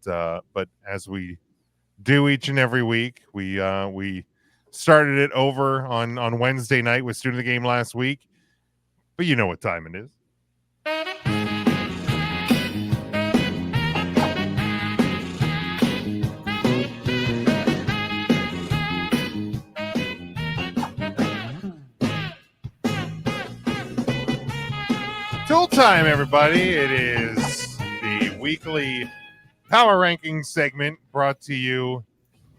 But as we do each and every week, we started it over on Wednesday night with Student of the Game last week. But you know what time it is. Tool time, everybody. It is the weekly power ranking segment brought to you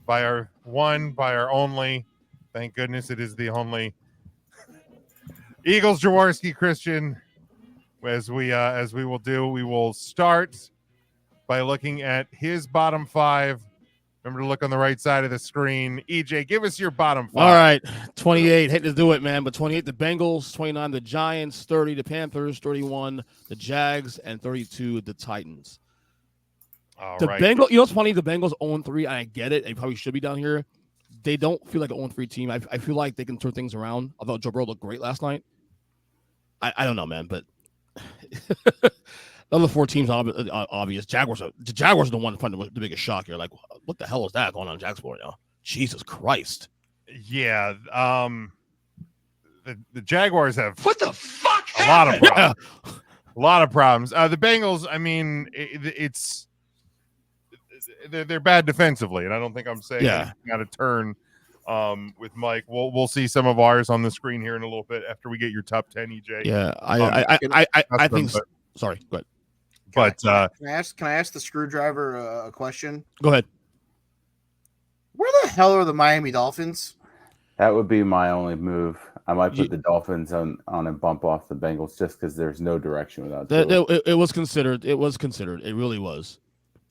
by our only, thank goodness it is the only Eagles Jaworski Christian. As we will do, we will start by looking at his bottom five. Remember to look on the right side of the screen. EJ, give us your bottom five. All right, 28. Hate to do it, man, but 28 the Bengals, 29 the Giants, 30 the Panthers, 31 the Jags, and 32 the Titans. All the right. Bengals, you know what's funny? The Bengals 0-3, and I get it. They probably should be down here. They don't feel like an 0-3 team. I feel like they can turn things around. Although Joe Burrow looked great last night. I don't know, man, but the other four teams are obvious. The Jaguars are the one finding the biggest shock here. Like, what the hell is that going on in Jacksonville now? Jesus Christ. Yeah. The Jaguars have what the fuck a lot of problems. Yeah. A lot of problems. The Bengals, I mean, they're bad defensively, and I don't think I'm saying out of turn with Mike. We'll see some of ours on the screen here in a little bit after we get your top 10, EJ. Yeah, I think. Sorry, go ahead. But can I ask the screwdriver a question? Go ahead. Where the hell are the Miami Dolphins? That would be my only move. I might put the Dolphins on and bump off the Bengals just because there's no direction without it was considered. It was considered. It really was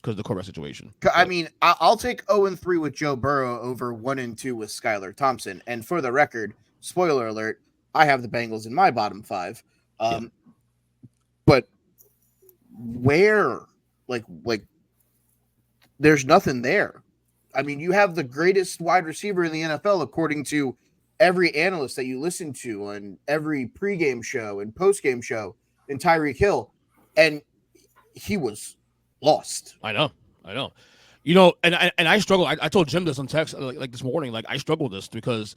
because of the quarterback situation. I mean, I'll take 0-3 with Joe Burrow over 1-2 with Skylar Thompson. And for the record, spoiler alert, I have the Bengals in my bottom five. But where, like, there's nothing there. I mean, you have the greatest wide receiver in the NFL, according to every analyst that you listen to on every pregame show and postgame show, in Tyreek Hill, and he was lost. I know. You know, and I struggle. I told Jim this on text like this morning. Like, I struggle with this because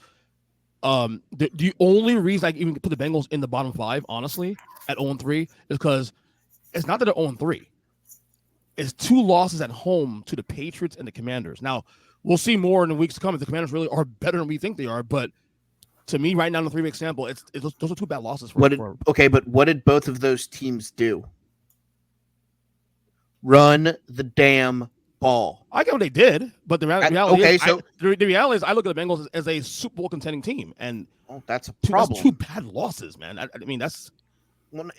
the only reason I even put the Bengals in the bottom five, honestly, at 0-3 is because it's not that they're 0-3. It's 2 losses at home to the Patriots and the Commanders. Now, we'll see more in the weeks to come if the Commanders really are better than we think they are. But to me, right now in the 3-week sample, those are 2 bad losses. But what did both of those teams do? Run the damn ball. I get what they did, but the reality is I look at the Bengals as a Super Bowl contending team, and that's a problem. That's 2 bad losses, man. I mean, that's. Well,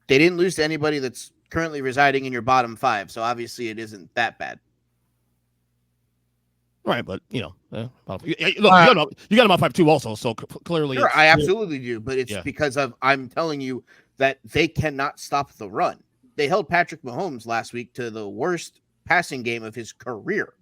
they didn't lose to anybody that's currently residing in your bottom five, so obviously it isn't that bad. Right, but you got them on 5-2 also, so clearly. Sure, I absolutely do, but it's because I'm telling you that they cannot stop the run. They held Patrick Mahomes last week to the worst passing game of his career,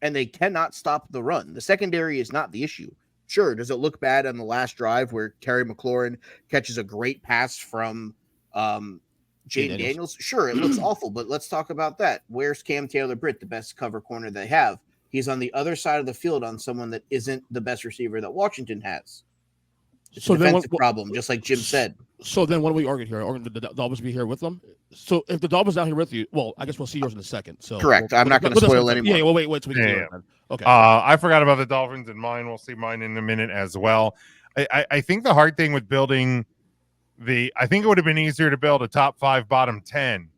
and they cannot stop the run. The secondary is not the issue. Sure, does it look bad on the last drive where Terry McLaurin catches a great pass from Jaden Daniels? Sure, it looks awful, but let's talk about that. Where's Cam Taylor-Britt, the best cover corner they have? He's on the other side of the field on someone that isn't the best receiver that Washington has. It's a defensive problem, just like Jim said. So then what do we argue here? Are the Dolphins be here with them? So if the Dolphins down here with you, well, I guess we'll see yours in a second. So correct. I'm not going to spoil anymore. Yeah, well, wait till we get it. Okay. I forgot about the Dolphins and mine. We'll see mine in a minute as well. I think the hard thing with building I think it would have been easier to build a top 5, bottom 10.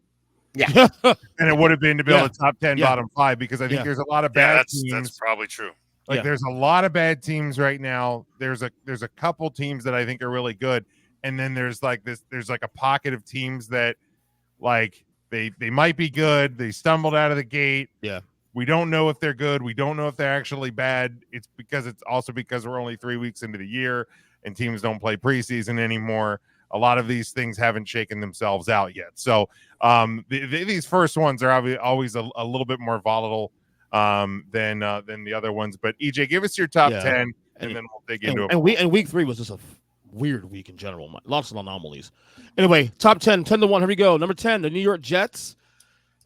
Yeah. And it would have been to build a top 10, bottom 5, because I think there's a lot of bad teams. That's probably true. Like there's a lot of bad teams right now. There's a couple teams that I think are really good. And then there's like a pocket of teams that like they might be good. They stumbled out of the gate. Yeah. We don't know if they're good. We don't know if they're actually bad. It's also because we're only 3 weeks into the year and teams don't play preseason anymore. A lot of these things haven't shaken themselves out yet. So these first ones are always a little bit more volatile than the other ones. But EJ, give us your top 10, and then we'll dig into it. And week 3 was just a weird week in general. Lots of anomalies. Anyway, top 10, 10-1. Here we go. Number 10, the New York Jets.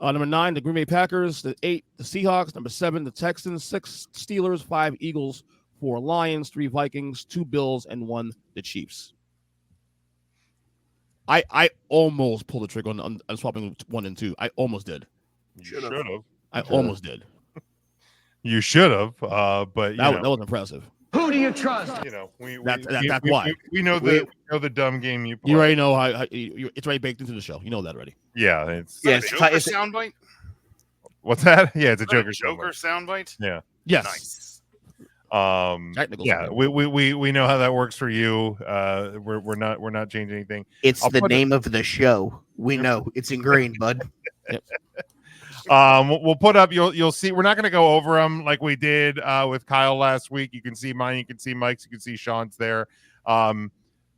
Number 9, the Green Bay Packers. The 8, the Seahawks. Number 7, the Texans. 6, Steelers. 5, Eagles. 4, Lions. 3, Vikings. 2, Bills, and 1, the Chiefs. I almost pulled the trigger on swapping 1 and 2. I almost did. You should have. I almost did. You should have, but that was impressive. Who do you trust? That's why we know the dumb game you play. You already know how it's already baked into the show. You know that already. Yeah, it's a Joker soundbite. What's that? Yeah, it's a Joker soundbite. Yeah. Yes. Nice. Technical. Yeah, we know how that works for you. We're not changing anything. It's the name of the show. We know it's ingrained, bud. Yep. We'll put up. You'll see. We're not going to go over them like we did with Kyle last week. You can see mine. You can see Mike's. You can see Sean's there.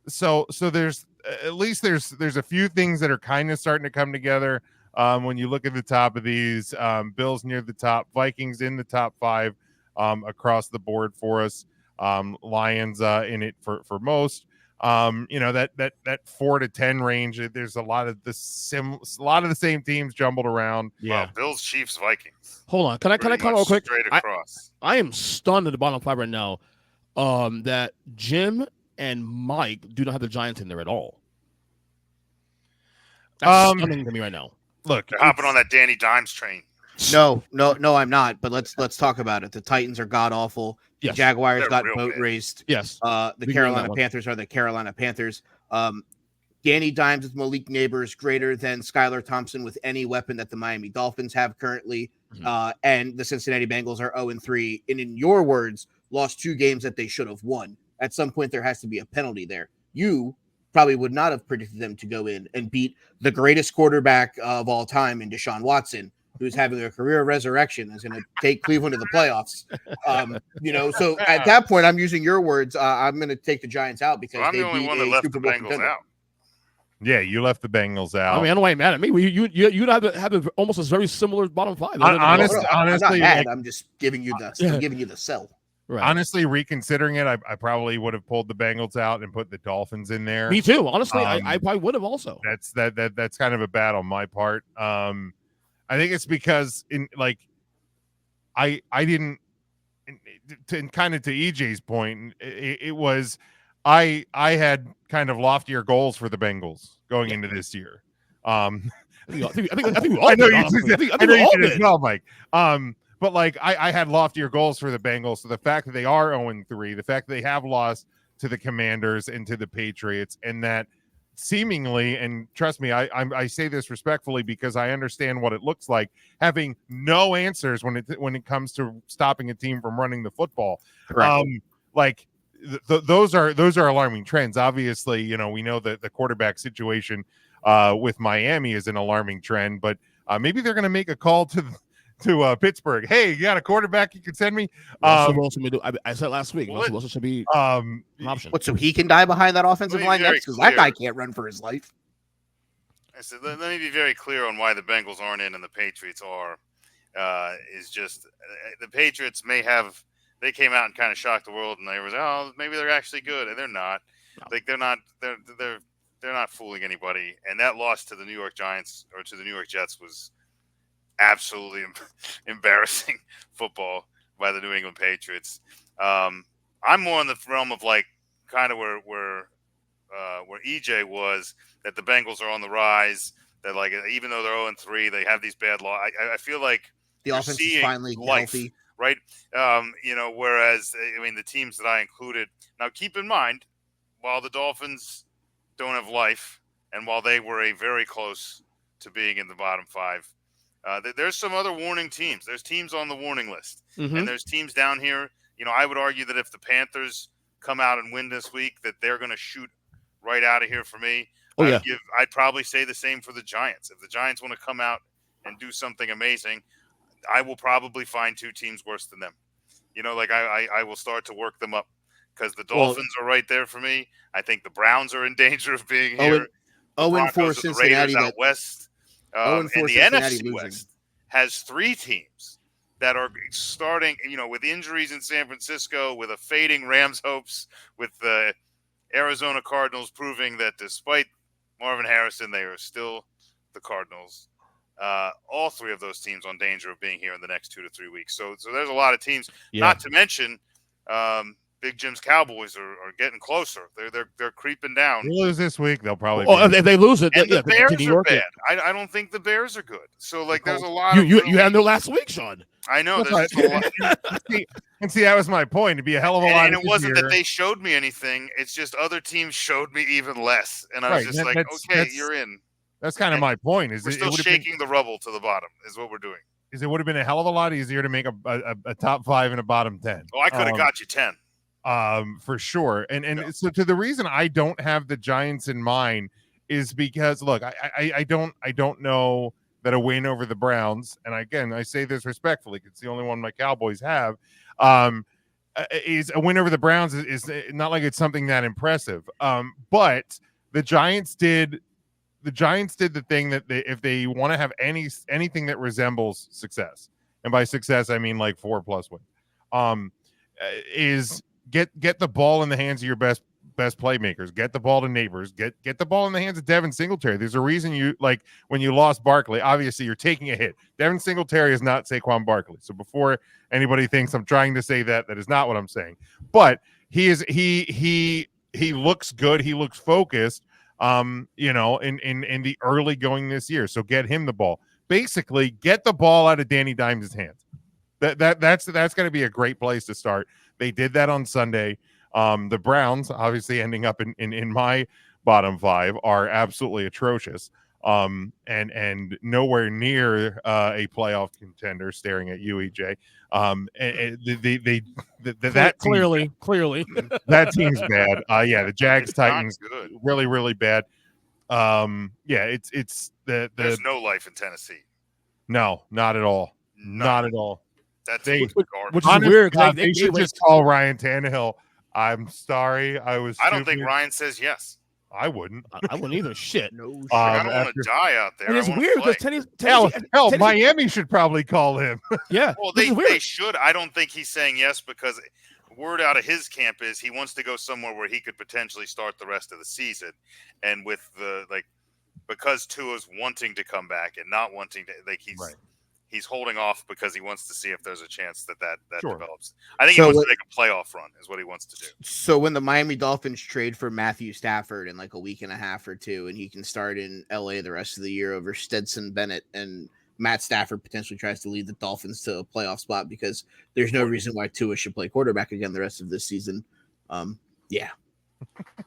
So there's at least there's a few things that are kind of starting to come together. When you look at the top of these, Bills near the top, Vikings in the top 5 across the board for us. Lions in it for most. That 4 to 10 range. There's a lot of the same teams jumbled around. Yeah, Bills, Chiefs, Vikings. Hold on, can I comment real quick? Straight across. I am stunned at the bottom 5 right now. That Jim and Mike do not have the Giants in there at all. That's stunning to me right now. Look, they're hopping on that Danny Dimes train. No, I'm not. But let's talk about it. The Titans are god awful. The Yes. Jaguars They're got real boat bad. raced. Yes. The We agree on Carolina that one. Panthers are the Carolina Panthers. Danny Dimes with Malik Neighbors greater than Skylar Thompson with any weapon that the Miami Dolphins have currently. And the Cincinnati Bengals are 0-3. And in your words, lost 2 games that they should have won. At some point, there has to be a penalty there. You probably would not have predicted them to go in and beat the greatest quarterback of all time in Deshaun Watson, who's having a career resurrection, is going to take Cleveland to the playoffs. So at that point, I'm using your words. I'm going to take the Giants out because I'm they the only beat one that a left the Super Bowl Bengals contender. out. Yeah, you left the Bengals out. I mean, I don't know why you're mad at me. You have almost a very similar bottom 5. Honestly, I'm not mad. I'm just giving you the sell. Right. Honestly, reconsidering it, I probably would have pulled the Bengals out and put the Dolphins in there. Me too. Honestly, I probably would have also. That's kind of a bad on my part. I think it's because I didn't, to kind of to EJ's point, it was I had kind of loftier goals for the Bengals going into this year. I think we all did. I know you did as well, Mike. But I had loftier goals for the Bengals. So the fact that they are 0-3, the fact that they have lost to the Commanders and to the Patriots, and that seemingly, and trust me, I say this respectfully because I understand what it looks like having no answers when it comes to stopping a team from running the football. Correct. Those are alarming trends. Obviously, we know that the quarterback situation with Miami is an alarming trend, but maybe they're going to make a call to Pittsburgh. Hey, you got a quarterback you can send me? I said last week. Russell Wilson should be an option. What? So he can die behind that offensive line next because that guy can't run for his life. I said, let me be very clear on why the Bengals aren't in and the Patriots are. Is just the Patriots they came out and kind of shocked the world, and they were maybe they're actually good, and they're not. No. They're not fooling anybody. And that loss to the New York Giants or to the New York Jets was absolutely embarrassing football by the New England Patriots. I'm more in the realm of kind of where EJ was, that the Bengals are on the rise. That even though they're 0-3, they have these bad losses. I feel like the offense is finally healthy, right? Whereas the teams that I included. Now, keep in mind, while the Dolphins don't have life, and while they were very close to being in the bottom 5. There's some other warning teams. There's teams on the warning list, and there's teams down here. I would argue that if the Panthers come out and win this week, that they're going to shoot right out of here for me. I'd probably say the same for the Giants. If the Giants want to come out and do something amazing, I will probably find 2 teams worse than them. I will start to work them up because the Dolphins are right there for me. I think the Browns are in danger of being here. 0-4 Cincinnati out west. And the NFC West has 3 teams that are starting, with injuries in San Francisco, with a fading Rams hopes, with the Arizona Cardinals proving that despite Marvin Harrison, they are still the Cardinals. all three of those teams on danger of being here in the next 2 to 3 weeks. So there's a lot of teams. Yeah. Not to mention, Big Jim's Cowboys are getting closer. They're creeping down. They lose this week, they'll probably. Oh, if they lose it, And yeah, the Bears to New are York, bad. yeah. I don't think the Bears are good. So like, there's a lot. You of had them there last week, Sean. I know. That's There's just a lot. and see, that was my point. It'd be a hell of a lot. And it wasn't that they showed me anything. It's just other teams showed me even less, and I was just like, okay, you're in. That's kind of my point. Is we're still shaking the rubble to the bottom? Is what we're doing. Is it would have been a hell of a lot easier to make a top 5 and a bottom 10. Oh, I could have got you 10. For sure. And so to the reason I don't have the Giants in mind is because look, I don't know that a win over the Browns, and again I say this respectfully, it's the only one my Cowboys have, is a win over the Browns is not like it's something that impressive. But the Giants did the thing that if they want to have anything that resembles success, and by success I mean like 4+ wins, is get the ball in the hands of your best playmakers, get the ball to Neighbors, get the ball in the hands of Devin Singletary. There's a reason you like when you lost Barkley, obviously you're taking a hit. Devin Singletary is not Saquon Barkley. So before anybody thinks I'm trying to say that is not what I'm saying. But he looks good, he looks focused, in the early going this year. So get him the ball. Basically, get the ball out of Danny Dimes' hands. That's going to be a great place to start. They did that on Sunday. The Browns, obviously ending up in my bottom 5, are absolutely atrocious. And nowhere near a playoff contender. Staring at you, EJ. That clearly that team's bad. The Jags Titans really, really bad. It's there's no life in Tennessee. No, not at all. Not at all. That's which is weird. They should just call Ryan Tannehill. I'm sorry. I don't think Ryan says yes. I wouldn't. I wouldn't either. Shit. No. I don't want to die out there. And it's weird because Tennessee, Miami should probably call him. Yeah. Well, they should. I don't think he's saying yes because word out of his camp is he wants to go somewhere where he could potentially start the rest of the season. And with because Tua's wanting to come back and not wanting to, he's holding off because he wants to see if there's a chance that develops. I think he wants to make a playoff run is what he wants to do. So when the Miami Dolphins trade for Matthew Stafford in like a week and a half or two, and he can start in LA the rest of the year over Stetson Bennett, and Matt Stafford potentially tries to lead the Dolphins to a playoff spot because there's no reason why Tua should play quarterback again the rest of this season. Yeah.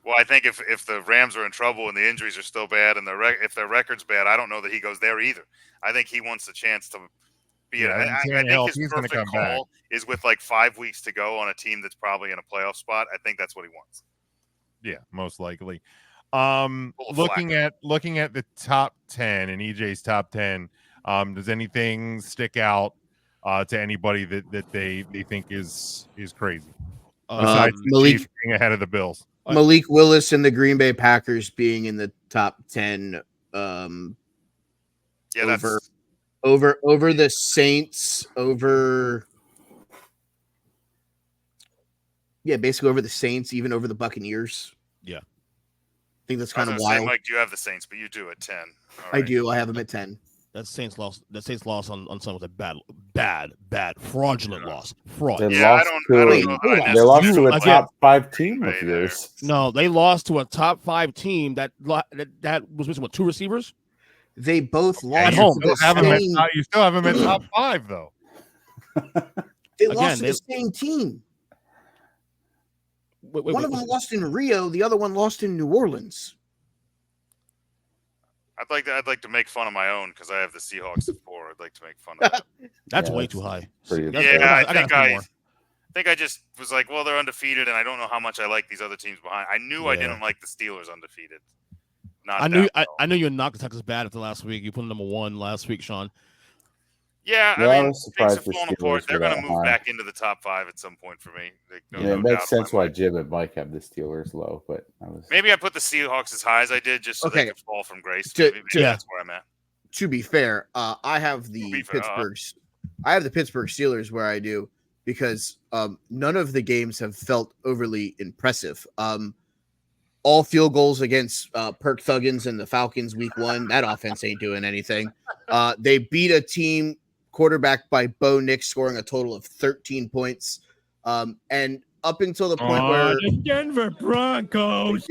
Well, I think if the Rams are in trouble and the injuries are still bad and if their record's bad, I don't know that he goes there either. I think he wants a chance to be I think his perfect call is with like 5 weeks to go on a team that's probably in a playoff spot. I think that's what he wants. Yeah, most likely. Looking at the top 10 and EJ's top 10, does anything stick out to anybody that they think is crazy? Besides Malik being ahead of the Bills. Malik Willis and the Green Bay Packers being in the top 10 over the Saints, basically over the Saints, even over the Buccaneers. Yeah. I think that's kind of wild. Mike, do you have the Saints, but you do at 10. I do. I have them at 10. That Saints loss on Sunday was a bad fraudulent loss. Fraud. They lost to a top 5 team of yours. No, they lost to a top 5 team that was missing 2 receivers. They both lost at home. You still have them at top 5 though. They lost to the same team. One of them lost in Rio, the other one lost in New Orleans. I'd like to make fun of my own because I have the Seahawks at 4. I'd like to make fun of that. That's way too high. I think I just was like, well, they're undefeated, and I don't know how much I like these other teams behind. I knew I didn't like the Steelers undefeated. I knew you knocked the Texans bad after last week. You put them number 1 last week, Sean. Yeah, I mean, things are falling apart. They're going to move back into the top 5 at some point for me. It makes sense why Jim and Mike have the Steelers low, but maybe I put the Seahawks as high as I did just so they could fall from grace. Maybe that's where I'm at. To be fair, I have the Pittsburgh Steelers where I do because none of the games have felt overly impressive. all field goals against Perk Thuggins and the Falcons week 1. That offense ain't doing anything. They beat a team quarterbacked by Bo Nix, scoring a total of 13 points. And up until the point where the Denver Broncos,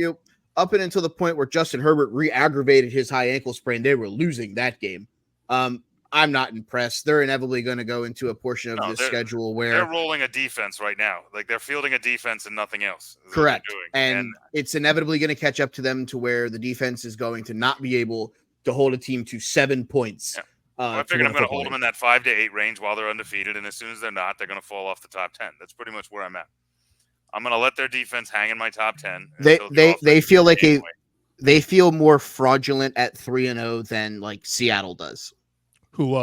up and until the point where Justin Herbert re-aggravated his high ankle sprain, they were losing that game. I'm not impressed. They're inevitably going to go into a portion of the schedule where they're rolling a defense right now. Like they're fielding a defense and nothing else. Correct. And it's inevitably going to catch up to them to where the defense is going to not be able to hold a team to 7 points. Yeah. I figured I'm going to hold them in that 5 to 8 range while they're undefeated. And as soon as they're not, they're going to fall off the top 10. That's pretty much where I'm at. I'm going to let their defense hang in my top 10. They feel like they feel more fraudulent at 3-0 than like Seattle does. Who,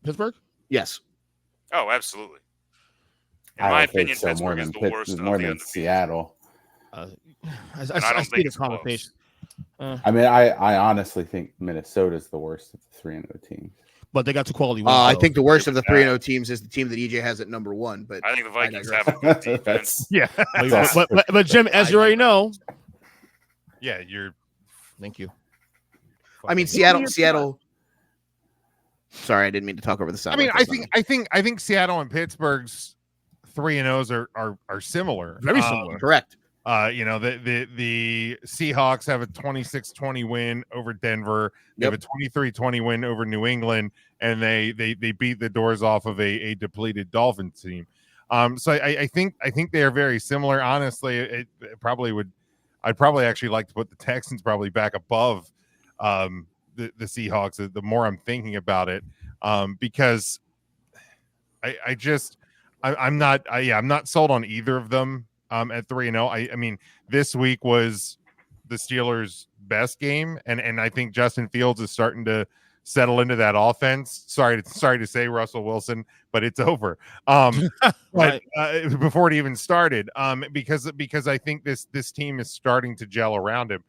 Pittsburgh? Yes. Oh, absolutely. In I my don't think opinion, so. Pittsburgh is the worst more of the than undefeated. Seattle. I see this conversation. I mean, I honestly think Minnesota's the worst of the 3-0 teams. But they got 2 quality wins. I think the worst of the 3-0 teams is the team that EJ has at number 1. But I think the Vikings have a good defense. Yeah. but Jim, as you already know, Yeah, you're. thank you. I mean, Seattle. Sorry, I didn't mean to talk over the side. I mean, I think Seattle and Pittsburgh's 3-0s are similar. Very similar. Correct. You know, the Seahawks have a 26-20 win over Denver. They have a 23-20 win over New England, and they beat the doors off of a depleted Dolphins team. So I think they are very similar. Honestly, it probably would. I'd probably actually like to put the Texans probably back above the Seahawks. The more I'm thinking about it, because I'm not sold on either of them. At 3-0, I mean, this week was the Steelers' best game, and I think Justin Fields is starting to settle into that offense. Sorry to say, Russell Wilson, but it's over. But before it even started, because I think this team is starting to gel around him.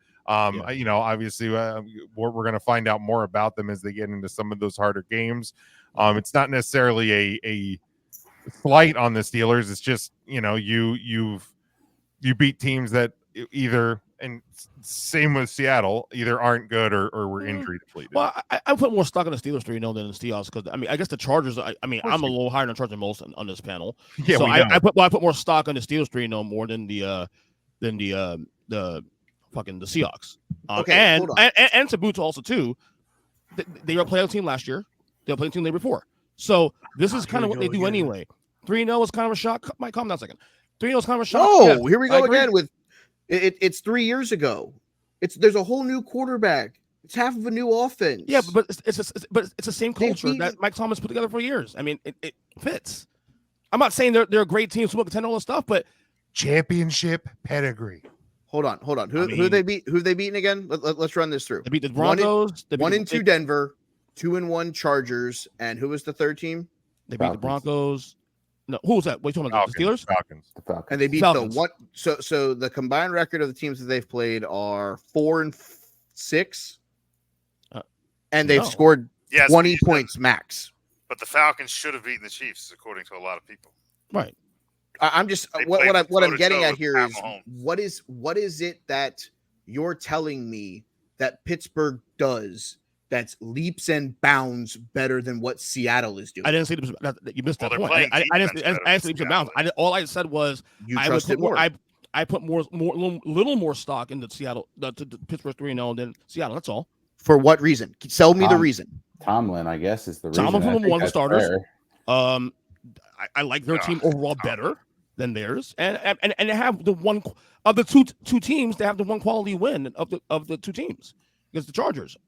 You know, obviously, we're going to find out more about them as they get into some of those harder games. It's not necessarily a slight on the Steelers. It's just, you know, you beat teams that either, and same with Seattle, either aren't good or were injury depleted. Well, I put more stock in the Steelers 3-0 than the Seahawks because I mean I guess the Chargers. I mean I'm a little higher on the Chargers than most on this panel. Yeah, so I put more stock on the Steelers 3-0 more than the Seahawks. Okay, and to boot also too, they were a playoff team last year. They were playing team the year before. So this is kind of what they do anyway. 3-0 is kind of a shock. Mike, calm down a second. 3-0 is kind of a shock. No, here we go again with it's 3 years ago. There's a whole new quarterback. It's half of a new offense. Yeah, but it's the same culture that Mike Thomas put together for years. I mean, it fits. I'm not saying they're a great team, Super Bowl contender, all this stuff, but championship pedigree. Hold on. Who they beat? Who they beaten again? Let's run this through. They beat the Broncos. 1-2 Denver, 2-1 Chargers, and who was the third team? They beat the Broncos. No, who was that? What are you talking about? The Steelers? Falcons. The Falcons. And they beat Falcons. the one. So the combined record of the teams that they've played are 4-6, and they've scored 20 points max. But the Falcons should have beaten the Chiefs, according to a lot of people. Right. I'm just what I'm getting at here is what is it that you're telling me that Pittsburgh does that's leaps and bounds better than what Seattle is doing? I didn't say you missed that point. I didn't say leaps and bounds. All I said was I put little more stock into Seattle, to Pittsburgh 3-0 than Seattle. That's all. For what reason? Sell me the reason. Tomlin, I guess, is the reason. Tomlin one of the starters. Fair. I like their team overall better than theirs, and they have the one of the two teams. They have the one quality win of the two teams against the Chargers.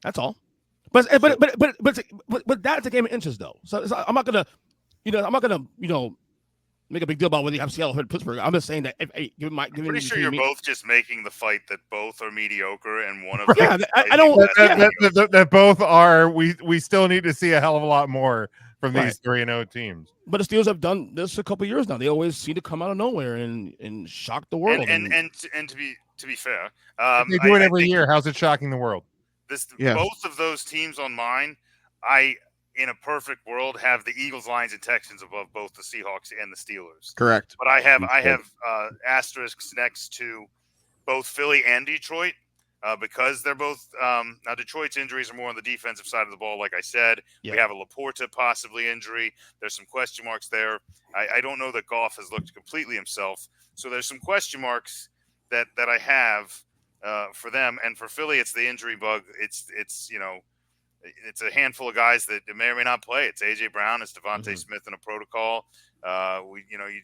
That's all. But that's a game of inches though. So I'm not gonna make a big deal about whether you have Seattle or Pittsburgh. I'm just saying that I'm pretty sure you're both just making the fight that both are mediocre and one of them. Yeah, I don't. That both are. We still need to see a hell of a lot more from these 3-0 teams. But the Steelers have done this a couple of years now. They always seem to come out of nowhere and shock the world. And to be fair, they do it every year. How's it shocking the world? Both of those teams on mine, in a perfect world, have the Eagles, Lions, and Texans above both the Seahawks and the Steelers. Correct. But I have asterisks next to both Philly and Detroit. Because they're both now Detroit's injuries are more on the defensive side of the ball. Like I said, we have a Laporta possibly injury. There's some question marks there. I don't know that Goff has looked completely himself. So there's some question marks that I have for them. And for Philly, it's the injury bug. It's a handful of guys that may or may not play. It's AJ Brown, it's Devontae Smith in a protocol. You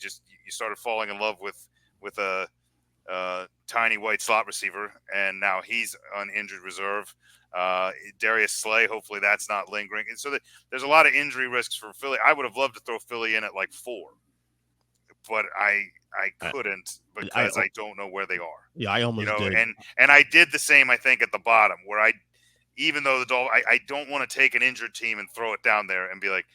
started falling in love with a tiny white slot receiver, and now he's on injured reserve. Darius Slay, hopefully that's not lingering. And so there's a lot of injury risks for Philly. I would have loved to throw Philly in at like 4, but I couldn't because I don't know where they are. Yeah, I almost did. And I did the same, I think, at the bottom where even though I don't want to take an injured team and throw it down there and be like,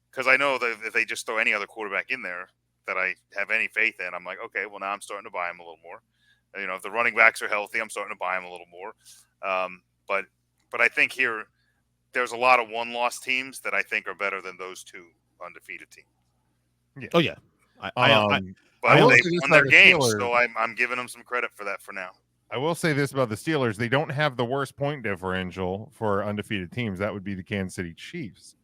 because I know that if they just throw any other quarterback in there that I have any faith in, I'm like, okay, well, now I'm starting to buy him a little more. If the running backs are healthy, I'm starting to buy him a little more. But I think here there's a lot of one-loss teams that I think are better than those 2 undefeated teams. Yeah. Oh yeah. But I will they say this won about their the games, Steelers. so I'm giving them some credit for that for now. I will say this about the Steelers. They don't have the worst point differential for undefeated teams. That would be the Kansas City Chiefs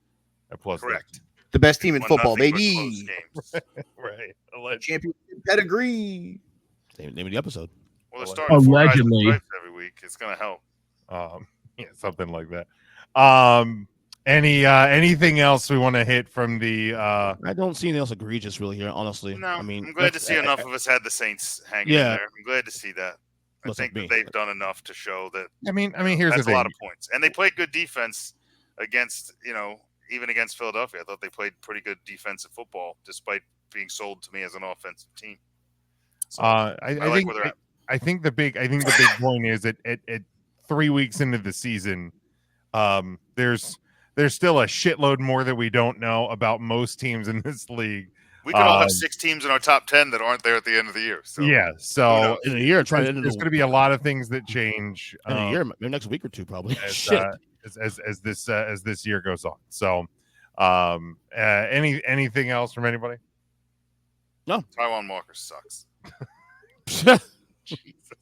at plus. Correct. The best team in football, 1-0 baby. games. Right. Championship pedigree. Name of the episode. Well, they're starting 4 guys with stripes every week. It's going to help. Yeah, something like that. Anything else we want to hit from the I don't see anything else egregious really here, honestly. No, I mean, I'm glad to see enough of us had the Saints hanging in there. I'm glad to see that. I think that they've done enough to show that. I mean, here's that's the thing. A lot of points, and they played good defense against, even against Philadelphia. I thought they played pretty good defensive football, despite being sold to me as an offensive team. So I like think where they're at. I think the big point is at 3 weeks into the season, there's still a shitload more that we don't know about most teams in this league. We could all have 6 teams in our top 10 that aren't there at the end of the year. So yeah, so in a year, there's going to be a lot of things that change in a year, maybe next week or 2, probably. As this year goes on. So, anything else from anybody? No. Taiwan Walker sucks. Jesus.